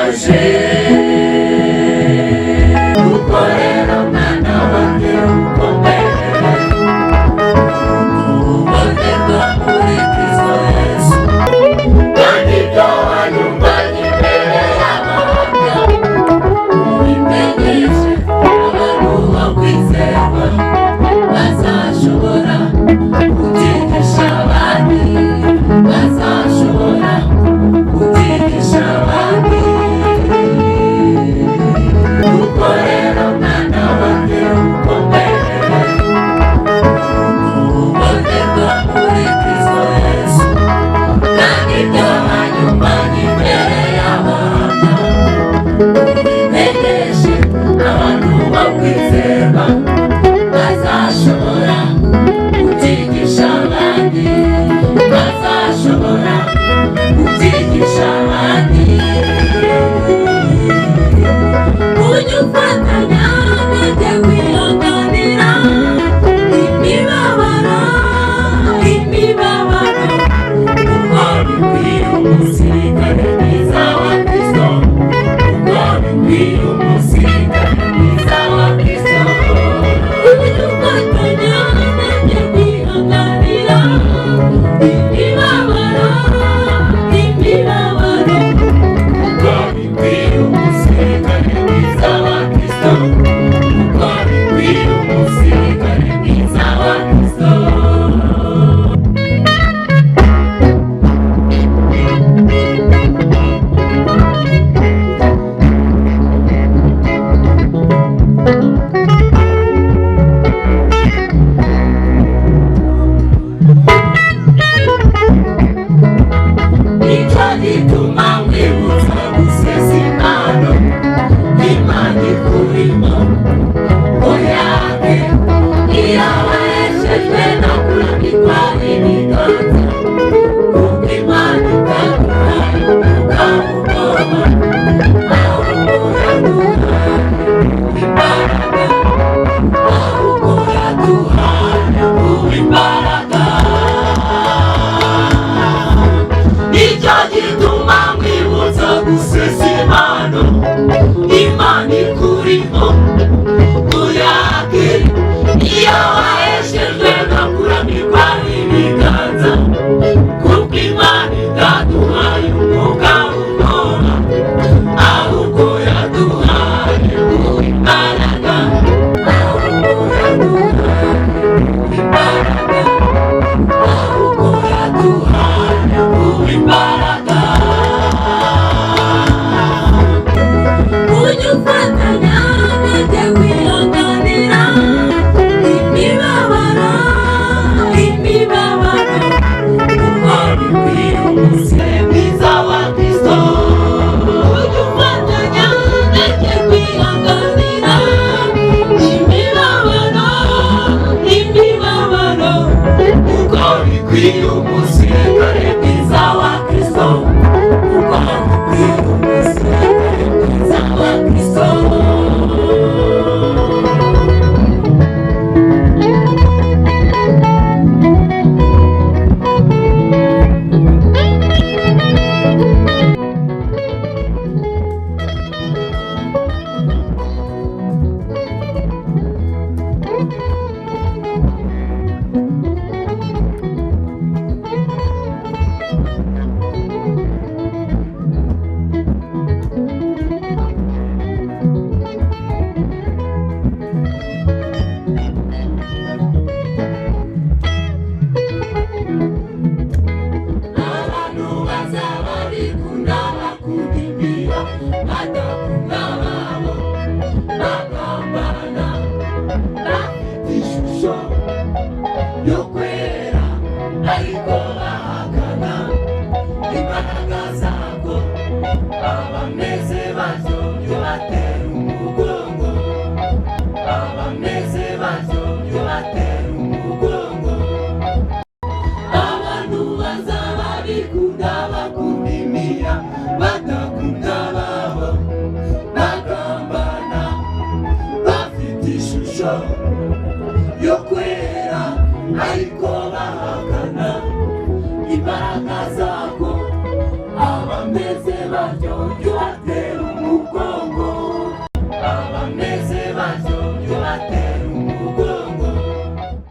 uraje ukorera umwana wanjye ukomere ubonerwa muri Kristo Yesu kandi ibyo wanyumvanye imbere y'amahanga ubimenyeshe abantu bakwizerwa bazashobora kubyigisha abandi bazashobora kubyigisha abandi ukorera umwana wanjye ukomere ubonerwa muri Kristo Yesu kandi ibyo wanyumvanye imbere y'abana ubimenyeshe abantu bakwizerwa bazashobora kubyigisha abandi bazashobora kubyigisha abandi ujye ufatanya nanjye kwihanganira imibabaro kuko bikwiye umusirikare mwiza wa Kristo kuko bikwiye umusirikare mwiza wa Kristo ujye ufatanya nanjye kwihanganira imibabaro kuko bikwiye umusirikare mwiza wa Kristo kuko bikwiye umusirikare mwiza wa Kristo. Nicyo gituma mwibutsa gusesa impano Imana ikurimo uyage iyo waheshejwe no kurambikwa ibiganza kuko Imana itaguhaye ukawugoma ahubwo yaduhaye imbaraga ahubwo yaduhaye imbaraga nicyo gituma mwibutsa gusesa impano Imana ikurimo uyage iyo waheshejwe no kurambikwa ibiganza kuko Imana itaduhaye umwuka w'ubwoba ahubwo yaduhaye imbaraga ahubwo yaduhaye imbaraga ahubwo yaduhaye imbaraga ujye ufatanya nanjye kwihanganira imibabaro kuko bikwiye umusirikare mwiza wa Kristo ujye ufatanya nanjye kwihanganira imibabaro kuko bikwiye umusirikare mwiza wa Kristo kuko bikwiye umusirikare mwiza wa Kristo. Abantu bazaba bikunda bakudimbira badakunda babo bagambana bafite ishusho yo kwera ariko bahakana imbaraga zabwo abameze batyo byo batera umugongo abameze batyo byo batera umugongo abantu bazaba bikunda bakundimira badakunda babo bagambana bafite ishusho yo kwera ariko bahakana imbaraga zako abameze batyo byo batera Hey.